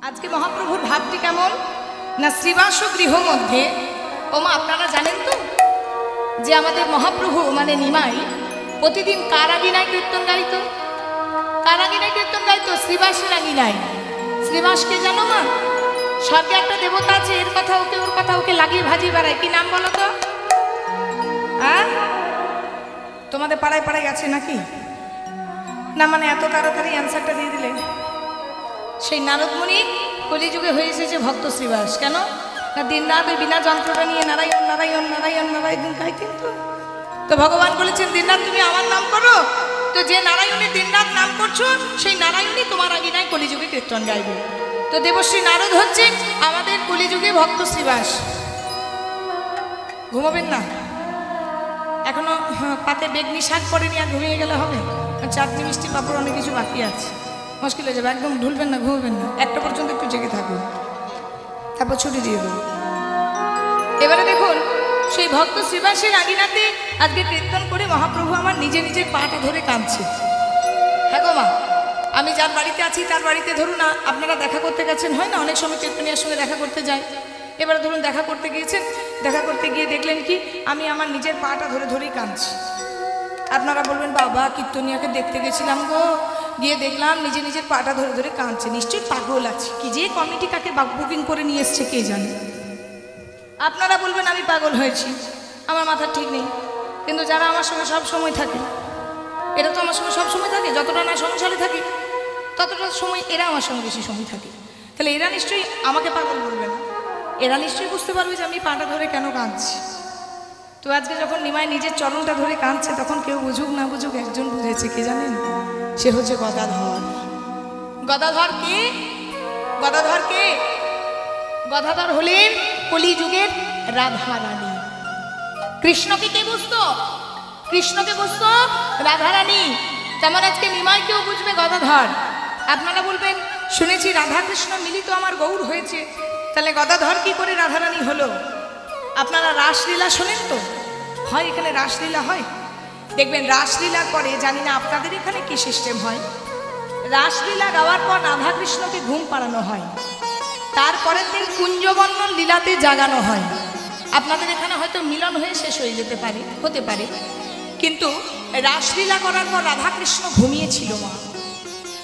আজকে মহাপ্রভুর ভাবটি কেমন না শ্রীবাস গৃহ মধ্যে। ওমা আপনারা জানেন তো যে আমাদের মহাপ্রভু মানে নিমাই প্রতিদিন কার আগিনায় কীর্তন গাইত? কার আগিনায় কীর্তন গাইত? শ্রীবাসের আগিনায়। শ্রীবাসকে জানো মা? স্বর্গে একটা দেবতা আছে, এর কথা ওকে ওর কথা ওকে লাগিয়ে ভাজিয়ে বেড়ায়। কি নাম বলো তো? হ্যাঁ, তোমাদের পাড়ায় পাড়ায় আছে নাকি? না মানে এত তাড়াতাড়ি অ্যান্সারটা দিয়ে দিলে। সেই নারদমণি কলিযুগে হয়ে এসেছে ভক্ত শ্রীবাস। কেন না দিন রাত ওই বিনা যন্ত্রটা নিয়ে নারায়ণ নারায়ণ নারায়ণ নারায়ণ গাইতেন। তো ভগবান বলেছেন দিন রাত তুমি আমার নাম করো, তো যে নারায়ণের দিন রাত নাম করছো সেই নারায়ণই তোমার আগিনায় কলিযুগে কীর্তন গাইবে। তো দেবশ্রী নারদ হচ্ছে আমাদের কলিযুগে ভক্ত শ্রীবাস। ঘুমাবেন না এখনো? পাতে বেগনি শাক পড়েনি, আর ঘুমিয়ে গেলে হবে? চাটনি মিষ্টি পাপড় অনেক কিছু বাকি আছে, মুশকিল হয়ে যাবে। একদম ঢুলবেন না, ঘুমাবেন না, একটা পর্যন্ত একটু জেগে থাকুন, তারপর ছুটি দিয়ে দেবো। এবারে দেখুন সেই ভক্ত শ্রীবাসের আগিনাতে আজকে কীর্তন করে মহাপ্রভু আমার নিজে নিজের পাটা ধরে কাঁদছে। হ্যাঁ গো মা, আমি যার বাড়িতে আছি তার বাড়িতে ধরুন আপনারা দেখা করতে গেছেন, হয় না অনেক সময় কীর্তনিয়ার সঙ্গে দেখা করতে যায়। এবারে ধরুন দেখা করতে গিয়েছেন, দেখা করতে গিয়ে দেখলেন কি আমি আমার নিজের পাটা ধরে ধরেই কাঁদছি। আপনারা বলবেন বাবা কীর্তনিয়াকে দেখতে গেছিলাম গো, গিয়ে দেখলাম নিজে নিজের পাটা ধরে ধরে কাঁদছে, নিশ্চয়ই পাগল আছে, কি যে কমিটি কাকে বুকিং করে নিয়ে এসছে কে জানে। আপনারা বলবেন আমি পাগল হয়েছি, আমার মাথা ঠিক নেই। কিন্তু যারা আমার সঙ্গে সব সময় থাকে, এরা তো আমার সঙ্গে সব সময় থাকে, যতটা না সংসারে থাকে ততটা সময় এরা আমার সঙ্গে বেশি সময় থাকে। তাহলে এরা নিশ্চয়ই আমাকে পাগল বলবে না, এরা নিশ্চয়ই বুঝতে পারবে যে আমি পাটা ধরে কেন কাঁদছি। তো আজকে যখন নিমাই নিজের চরণটা ধরে কাঁদছে তখন কেউ বুঝুক না বুঝুক একজন বুঝেছে, কে জানেন? সে হচ্ছে গদাধর। গদাধর কে? গদাধর কে? গদাধর হলেন কলিযুগের রাধা রানী। কৃষ্ণকে কে বুঝতো? কৃষ্ণকে বুঝতো রাধা রানী। তেমন আজকে নিমাইকেও বুঝবে গদাধর। আপনারা বলবেন শুনেছি রাধা কৃষ্ণ মিলিত আমার গৌর হয়েছে, তাহলে গদাধর কি করে রাধা রানী হলো? আপনারা রাসলীলা শোনেন তো? হয় এখানে রাসলীলা হয়, দেখবেন রাসলীলার পরে, জানি না আপনাদের এখানে কি সিস্টেম হয়, রাসলীলা গাওয়ার পর রাধা কৃষ্ণকে ঘুম পাড়ানো হয়, তারপরের দিন কুঞ্জবর্ণন লীলাতে জাগানো হয়। আপনাদের এখানে হয়তো মিলন হয়ে শেষ হয়ে যেতে পারে, হতে পারে, কিন্তু রাসলীলা করার পর রাধা কৃষ্ণ ঘুমিয়েছিল মা।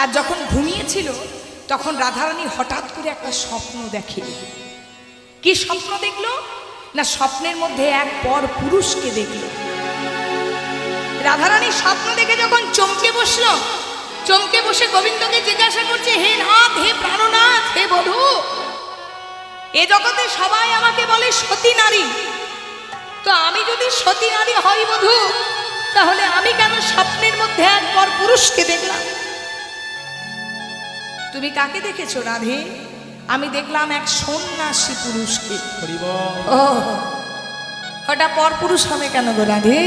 আর যখন ঘুমিয়েছিল তখন রাধারানী হঠাৎ করে একটা স্বপ্ন দেখে। কি স্বপ্ন দেখলো না, স্বপ্নের মধ্যে এক পর পুরুষকে দেখল। রাধারানী স্বপ্ন দেখে যখন চমকে বসলো, চমকে বসে গোবিন্দকে জিজ্ঞাসা করছে, হে নাথ, হে প্রাণনাথ, হে বধূ, এ জগতে সবাই আমাকে বলে সতী নারী, তো আমি যদি সতী নারী হই বধূ, তাহলে আমি কেন স্বপ্নের মধ্যে এক পর পুরুষকে দেখলাম? তুমি কাকে দেখেছো রাধে? আমি দেখলাম এক সন্ন্যাসী পুরুষকে। ও, ওটা পর পুরুষ হবে কেন গো রাধে?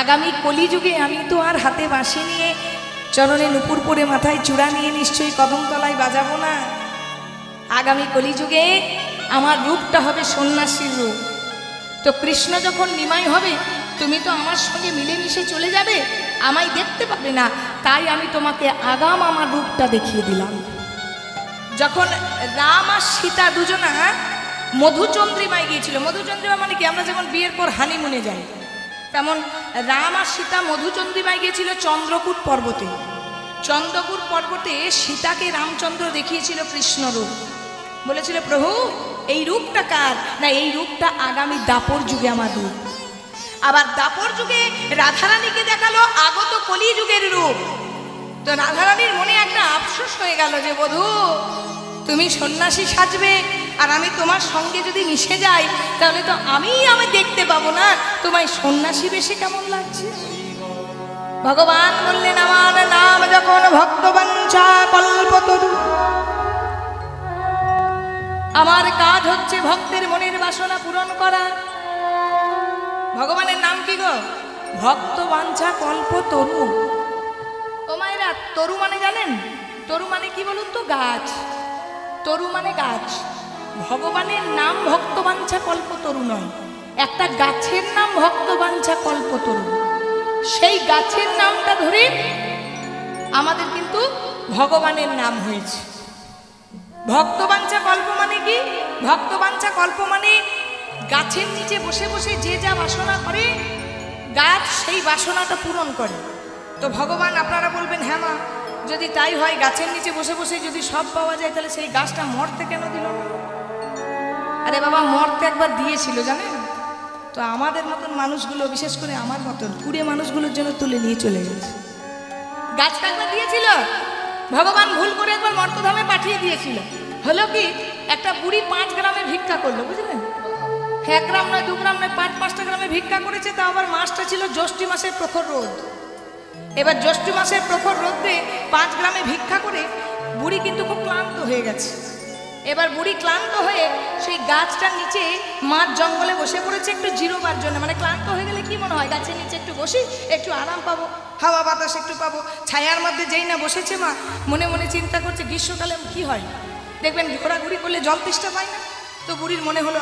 আগামী কলিযুগে আমি তো আর হাতে বাঁশি নিয়ে, চরণে নুপুর পরে, মাথায় চূড়া নিয়ে নিশ্চয়ই কদমতলায় বাজাবো না। আগামী কলিযুগে আমার রূপটা হবে সন্ন্যাসীর রূপ। তো কৃষ্ণ যখন নিমাই হবে, তুমি তো আমার সঙ্গে মিলেমিশে চলে যাবে, আমায় দেখতে পাবে না, তাই আমি তোমাকে আগাম আমার রূপটা দেখিয়ে দিলাম। যখন রাম আর সীতা দুজনা মধুচন্দ্রিমায় গিয়েছিল, মধুচন্দ্রিমা মানে কি, আমরা যেমন বিয়ের পর হানিমুনে যাই, তেমন রাম আর সীতা মধুচন্দ্রিমায় গিয়েছিল চন্দ্রকূট পর্বতে। চন্দ্রকূট পর্বতে সীতাকে রামচন্দ্র দেখিয়েছিল কৃষ্ণ রূপ, বলেছিল প্রভু এই রূপটা কার? না এই রূপটা আগামী দাপর যুগে আমার রূপ। আবার দাপর যুগে রাধারানীকে দেখালো আগত কলি যুগের রূপ। তো রাধারানীর মনে একটা আফসোস হয়ে গেল যে বধূ তুমি সন্ন্যাসী সাজবে, আর আমি তোমার সঙ্গে যদি মিশে যাই তাহলে তো আমি দেখতে পাবো না, তোমায় সন্ন্যাসী বেশি কেমন লাগছে। ভগবান বললেন আমার নাম যখন ভক্তবাঞ্ছা কল্পতরু, আমার কাজ হচ্ছে ভক্তের মনের বাসনা পূরণ করা। ভগবানের নাম কি গো? ভক্তবাঞ্ছা কল্পতরু। ও মায়েরা, তরু মানে জানেন? তরু মানে কি বলুন তো? গাছ। তরু মানে গাছ। ভগবানের নাম ভক্তবাঞ্ছা কল্পতরু নয়, একটা গাছের নাম ভক্তবাঞ্ছা কল্পতরু। সেই গাছের নামটা ধরে আমাদের কিন্তু ভগবানের নাম হয়েছে। ভক্তবাঞ্ছা কল্প মানে কি? ভক্তবাঞ্ছা কল্প মানে গাছের নিচে বসে বসে যে যা বাসনা করে গাছ সেই বাসনাটা পূরণ করে। তো ভগবান, আপনারা বলবেন হ্যাঁ মা, যদি তাই হয় গাছের নিচে বসে বসে যদি সব পাওয়া যায় তাহলে সেই গাছটা মরতে কেন দিল না? আরে বাবা, মরতে একবার দিয়েছিল জানেন তো। আমাদের মতন মানুষগুলো, বিশেষ করে আমার মতন কুড়ে মানুষগুলোর জন্য তুলে নিয়ে চলে গেছে। গাছটা একবার দিয়েছিল, ভগবান ভুল করে একবার মর্তধামে পাঠিয়ে দিয়েছিল। হলো কি, একটা বুড়ি 5 গ্রামে ভিক্ষা করলো, বুঝলেন? 1 গ্রাম নয়, 2 গ্রাম নয়, 5-5টা গ্রামে ভিক্ষা করেছে। তা আবার মাসটা ছিল জ্যৈষ্ঠী মাসের প্রখর রোদ। এবার জ্যৈষ্ঠী মাসের প্রখর রোদে 5 গ্রামে ভিক্ষা করে বুড়ি কিন্তু খুব ক্লান্ত হয়ে গেছে। এবার বুড়ি ক্লান্ত হয়ে সেই গাছটার নিচে মাঠ জঙ্গলে বসে পড়েছে একটু জিরোবার জন্য। মানে ক্লান্ত হয়ে গেলে কি মনে হয়, গাছের নিচে একটু বসি, একটু আরাম পাবো, হাওয়া বাতাস একটু পাবো। ছায়ার মধ্যে যেই না বসেছে মা, মনে মনে চিন্তা করছে গ্রীষ্মকালে কি হয়, দেখবেন ঘোরাঘুরি করলে জল তেষ্টা পায় না। তো বুড়ির মনে হলো,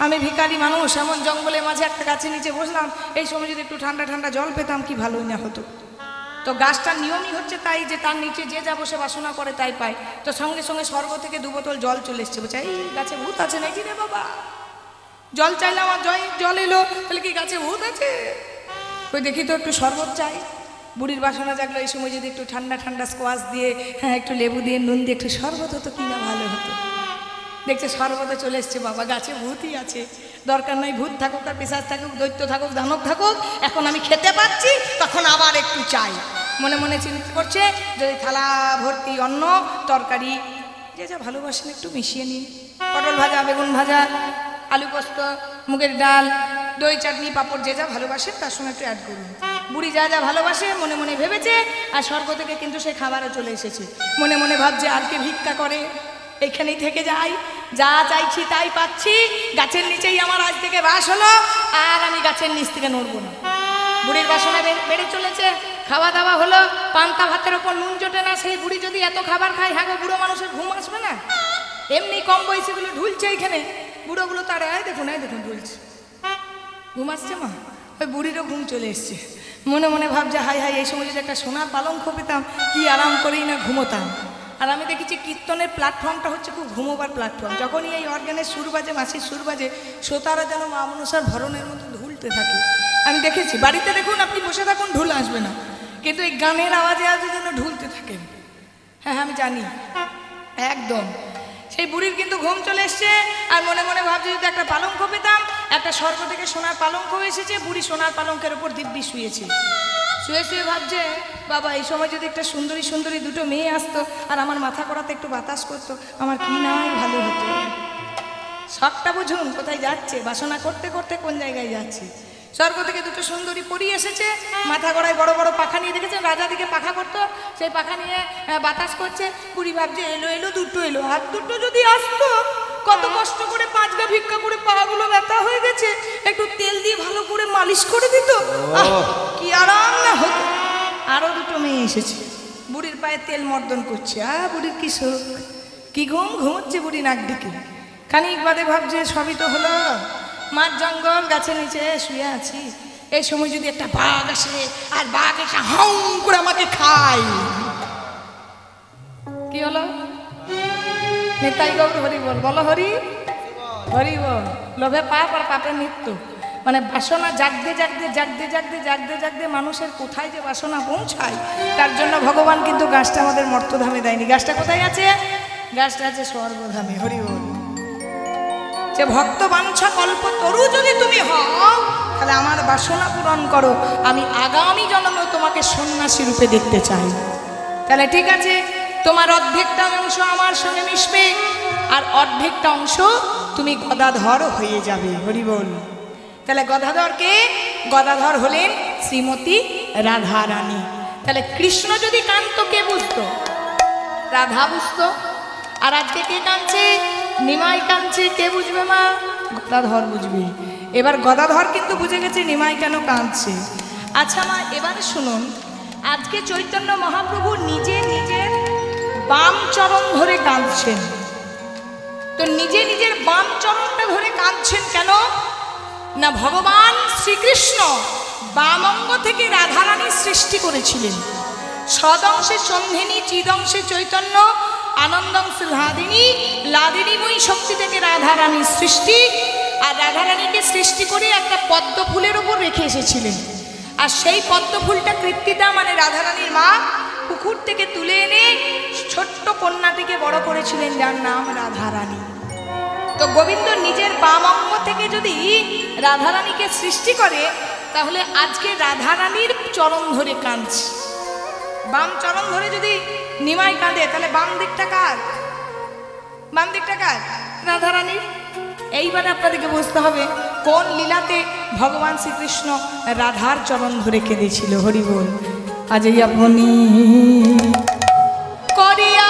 আমি ভিখারি মানুষ, এমন জঙ্গলের মাঝে একটা গাছের নিচে বসলাম, এই সময় যদি একটু ঠান্ডা ঠান্ডা জল পেতাম কি ভালোই না হতো। তো গাছটার নিয়মই হচ্ছে তাই যে তার নিচে যে যা বসে বাসনা করে তাই পায়। তো সঙ্গে সঙ্গে স্বর্গ থেকে 2 বোতল জল চলে এসছে। বলছে, এই গাছে ভূত আছে নাকি রে বাবা? জল চাইলাম আর জল এলো, তাহলে কি গাছে ভূত আছে? ওই দেখি তো একটু শরবত চাই। বুড়ির বাসনা জাগলো, এই সময় যদি একটু ঠান্ডা ঠান্ডা স্কোয়াশ দিয়ে, হ্যাঁ একটু লেবু দিয়ে, নুন দিয়ে একটু শরবত হতো কিনা ভালো হতো। দেখছে শরবতে চলে এসছে, বাবা গাছে ভূতই আছে। দরকার নাই ভূত থাকুক আর পিশাচ থাকুক, দৈত্য থাকুক, দানব থাকুক, এখন আমি খেতে পাচ্ছি, তখন আবার একটু চাই। মনে মনে চিন্তা করছে, যদি থালা ভর্তি অন্ন তরকারি যে যা ভালোবাসেন একটু মিশিয়ে নিন। পটল ভাজা, বেগুন ভাজা, আলু পোস্ত, মুগের ডাল, দই চাটনি, পাঁপড়, যে যা ভালোবাসে তার সঙ্গে একটু অ্যাড করুন। বুড়ি যা যা ভালোবাসে মনে মনে ভেবেছে, আর স্বর্গ থেকে কিন্তু সে খাবারও চলে এসেছে। মনে মনে ভাবছে, আর কে ভিক্ষা করে, এইখানেই থেকে যাই, যা চাইছি তাই পাচ্ছি, গাছের নিচেই আমার আজ থেকে বাস হলো, আর আমি গাছের নিচ থেকে নড়বো না। বুড়ির বাসনা বেড়ে চলেছে, খাওয়া দাওয়া হলো, পান্তা ভাতের ওপর নুন জোটে না। সেই বুড়ি যদি এত খাবার খায়, হ্যাঁ গো, বুড়ো মানুষের ঘুম আসবে না? এমনি কম বয়সীগুলো ঢুলছে এইখানে, বুড়োগুলো তার দেখুন ঢুলছে, ঘুম আসছে মা। ওই বুড়িরও ঘুম চলে এসছে। মনে মনে ভাবছে, হাই হাই, এই সময় যদি একটা সোনার পালঙ্ক পেতাম কি আরাম করেই না ঘুমোতাম। আর আমি দেখেছি কীর্তনের প্ল্যাটফর্মটা হচ্ছে খুব ঘুমোবার প্ল্যাটফর্ম। যখনই এই অর্গানের সুর বাজে, মাসির সুর বাজে, শ্রোতারা যেন মা মনসার ভরণের মতো ঢুলতে থাকে। আমি দেখেছি, বাড়িতে দেখুন আপনি বসে থাকুন, ঢুল আসবে না, কিন্তু এই গানের আওয়াজে যেন ঢুলতে থাকেন। হ্যাঁ আমি জানি একদম। সেই বুড়ির কিন্তু ঘুম চলে এসছে, আর মনে মনে ভাবছে যদি একটা পালঙ্ক পেতাম, একটা স্বর্গ থেকে সোনার পালঙ্ক এসেছে, বুড়ি সোনার পালঙ্কের ওপর দিব্যি শুয়েছে। শুয়ে শুয়ে ভাবছে, বাবা এই সময় যদি একটা সুন্দরী সুন্দরী 2টো মেয়ে আসতো আর আমার মাথা করাতে একটু বাতাস করতো, আমার কি নাই ভালো হতো। শখটা বুঝুন কোথায় যাচ্ছে, বাসনা করতে করতে কোন জায়গায় যাচ্ছে। স্বর্গ থেকে 2টো সুন্দরী পরী এসেছে, মাথা গড়ায় বড় বড় পাখা নিয়ে, দেখেছেন রাজা দিকে পাখা করতো, সেই পাখা নিয়ে বাতাস করছে। বুড়ি ভাবছে, এলো 2টো এলো, আর 2টো যদি আসতো, কত কষ্ট করে 5 গা ভিক্ষা করে পাগুলো ব্যথা হয়ে গেছে, একটু তেল দিয়ে ভালো করে মালিশ করে দিত, কি আরাম না হতো। আরো 2টো মেয়ে এসেছে, বুড়ির পায়ে তেল মর্দন করছে। বুড়ির কি শোক, কি ঘুমোচ্ছে বুড়ি নাক ডেকে। খানিক বাদে ভাবছে, সবই তো হলো, মাঠ জঙ্গল, গাছের নিচে শুয়ে আছি, এই সময় যদি একটা বাঘ আসে, আর বাঘ এসে হাউ করে আমাকে খায়, কি হলো? নিতাই গৌর হরি বল, বলো হরি হরি বল। লোভে পাপ আর পাপে মৃত্যু। মানে বাসনা জাগতে জাগতে জাগতে জাগতে জাগতে জাগতে মানুষের কোথায় যে বাসনা পৌঁছায়, তার জন্য ভগবান কিন্তু গাছটা আমাদের মর্তধামে দেয়নি। গাছটা কোথায় আছে? গাছটা আছে স্বর্গধামে। হরি বল। যে ভক্ত বাঞ্ছা কল্প তরু যদি তুমি হও, তাহলে আমার বাসনা পূরণ করো, আমি আগামী জন্মে তোমাকে সন্ন্যাসী রূপে দেখতে চাই। তাহলে ঠিক আছে, তোমার অর্ধেকটা অংশ আমার সঙ্গে মিশবে, আর অর্ধেকটা অংশ তুমি গদাধর হয়ে যাবে। হরি বল। তাহলে গদাধর কে? গদাধর হলেন শ্রীমতী রাধা রানী। তাহলে কৃষ্ণ যদি কান্ত, কে বুঝতো? রাধা বুঝতো। আর আজকে কে কাঁদছে? নিমাই কাঁদছে, কে বুঝবে মা? গদাধর বুঝবে। এবার গদাধর কিন্তু বুঝে গেছে নিমাই কেন কাঁদছে। আচ্ছা মা, এবারে শুনুন, আজকে চৈতন্য মহাপ্রভু নিজে নিজের বাম চরণ ধরে কাঁদছেন। তো নিজে নিজের বাম চরণটা ধরে কাঁদছেন কেন? না, ভগবান শ্রীকৃষ্ণ বাম অঙ্গ থেকে রাধারানীর সৃষ্টি করেছিলেন। সদংশে সন্ধিনী, চিদংশে চৈতন্য, আনন্দং লাদিনী, লাদিনীময়ী শক্তি থেকে রাধারানীর সৃষ্টি। আর রাধারানীকে সৃষ্টি করে একটা পদ্ম ফুলের ওপর রেখে এসেছিলেন। আর সেই পদ্ম ফুলটা কৃত্তিদা মানে রাধারানীর মা পুকুর থেকে তুলে এনে ছোট্ট কন্যাটিকে বড় করেছিলেন, যার নাম রাধারানী। তো গোবিন্দ নিজের বাম অঙ্গ থেকে যদি রাধারানীকে সৃষ্টি করে, তাহলে আজকে রাধারানীর চরণ ধরে কাঁদছে। বাম চরণ ধরে যদি নিমাই কাঁদে, তাহলে বাম দিকটা কার? বাম দিকটা কার? রাধারানীর। এইবার আপনাদেরকে বুঝতে হবে কোন লীলাতে ভগবান শ্রীকৃষ্ণ রাধার চরণ ধরে কেঁদেছিল। হরি বল। আজ এই আপনি করিয়া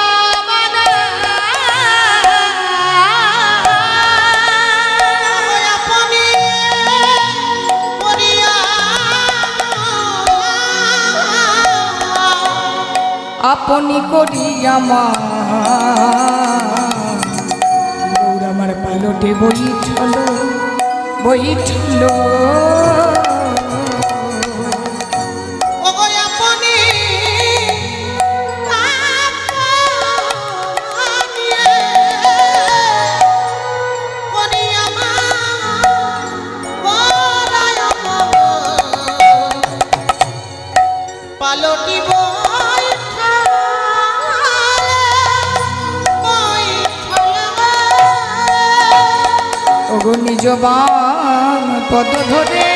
আপনি করিয়া মা আমার পালটে বইঠল বইঠল। নিজ বাম পদ ধরে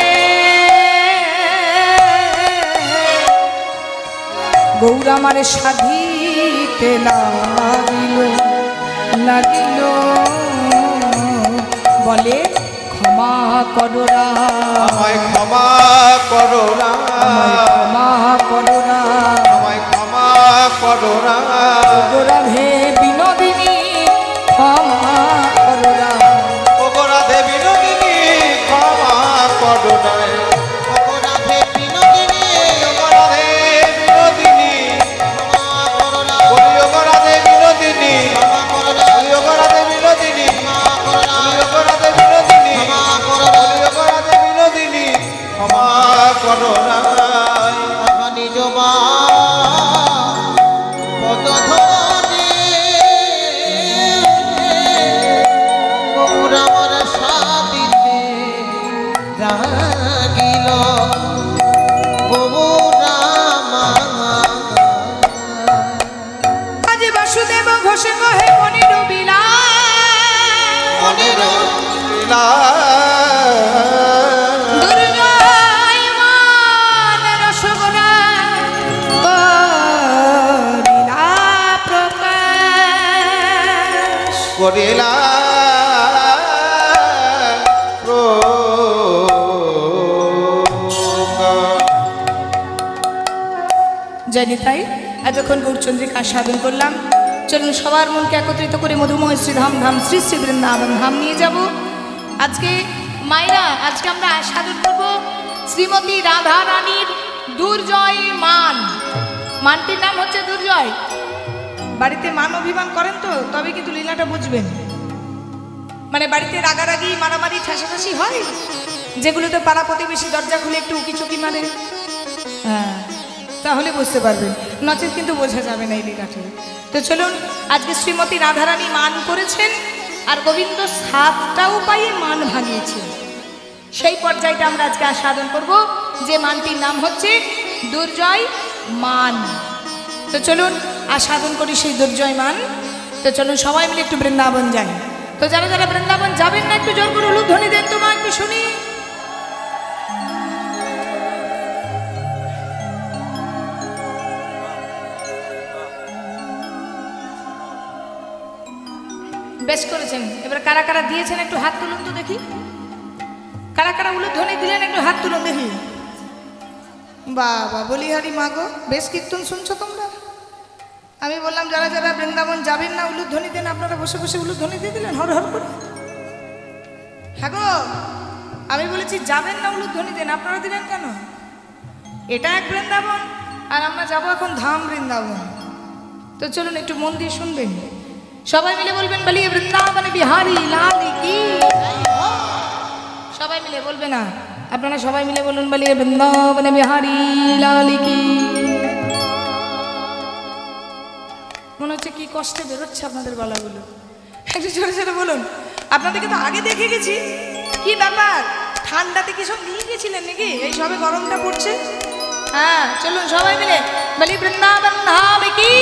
গৌরা মারে সাধিতে লাগিল লাগিল, বলে ক্ষমা করোরা আমায়, ক্ষমা করোরা আমায়, ক্ষমা করোরা আমায়, ক্ষমা করোরা রাধে বিনোদিনী ক্ষমা করোরা, রাধে বিনোদিনী ক্ষমা করোনায়, রাধে বিনোদিনী, রাধে বিনোদিনী ক্ষমা করোনা, রাধে বিনোদিনী ক্ষমা করোনা, রাধে বিনোদিনী ক্ষমা করোনা, রাধে বিনোদিনী ক্ষমা করোনা, রাধে বিনোদিনী ক্ষমা করোনা। নিজ মা পদ ধরে গৌরা রাগিল আজ বাসুদেব ঘোষে কহে মনির বিলা, মনির বিলা দুর্গায় মান রসগোলা করিলা প্রকাশ, করিলা জানি। তাই এতক্ষণ গৌরচন্দ্রিকা সাধন করলাম। চলুন সবার মনকে একত্রিত করে মধুময় শ্রীধাম ধাম শ্রী শ্রী বৃন্দাবন ধাম নিয়ে যাব। আজকে মায়েরা, আজকে আমরা সাধন করব শ্রীমতী রাধা রানীর দুর্জয় মান। মানটির নাম হচ্ছে দুর্জয়। বাড়িতে মান অভিমান করেন তো, তবে কিন্তু লীলাটা বুঝবেন। মানে বাড়িতে রাগারাগি মারামারি ঠাসাঠাসি হয়, যেগুলোতে পাড়া প্রতিবেশী দরজা খুলে একটু উকি চুকি মারে, হ্যাঁ তাহলে বুঝতে পারবেন, নচেত কিন্তু বোঝা যাবে না এই লীলাটি। তো চলুন, আজকে শ্রীমতী রাধারানী মান করেছেন, আর গোবিন্দ 7টা উপায়ে মান ভাঙিয়েছেন। সেই পর্যায়টা আমরা আজকে আস্বাদন করব, যে মানটির নাম হচ্ছে দুর্জয় মান। তো চলুন আস্বাদন করি সেই দুর্জয় মান। তো চলুন সবাই মিলে একটু বৃন্দাবন যাই। তো যারা যারা বৃন্দাবন যাবেন না, একটু জোর করে উলুধ্বনি দেন তো মা, একটু শুনি। বেশ করেছেন। এবার কারা কারা দিয়েছেন একটু হাত তুলুন তো দেখি। কারা কারা উলুধ্বনি দিলেন একটু হাত তুলুন দেখি। বাবা বলিহারি মা গো, বেশ কীর্তন শুনছো তোমরা। আমি বললাম যারা যারা বৃন্দাবন যাবেন না উলুধ্বনি দেন, আপনারা বসে বসে উলুধ্বনি দিয়ে দিলেন হর হর করে। হ্যাঁ গো, আমি বলেছি যাবেন না উলুধ্বনি দেন, আপনারা দিলেন কেন? এটা এক বৃন্দাবন, আর আমরা যাবো এখন ধাম বৃন্দাবন। তো চলুন একটু মন দিয়ে শুনবেন। সবাই মিলে বলবেন বলিয়ে বৃন্দাবন বিহারী লাল কি। সবাই মিলে বলবে না, আপনারা সবাই মিলে বলুন বলিয়ে বৃন্দাবন বিহারী লাল কি। মনে হচ্ছে কি কষ্টে বেরোচ্ছে আপনাদের গলাগুলো, একটু জোরে জোরে বলুন। আপনাদেরকে তো আগে দেখে গেছি, কি ব্যাপার ঠান্ডাতে কি সব নিয়ে গেছিলেন নাকি? এই সবে গরমটা পড়ছে। হ্যাঁ চলুন সবাই মিলে বলি বৃন্দাবন ধাম কি।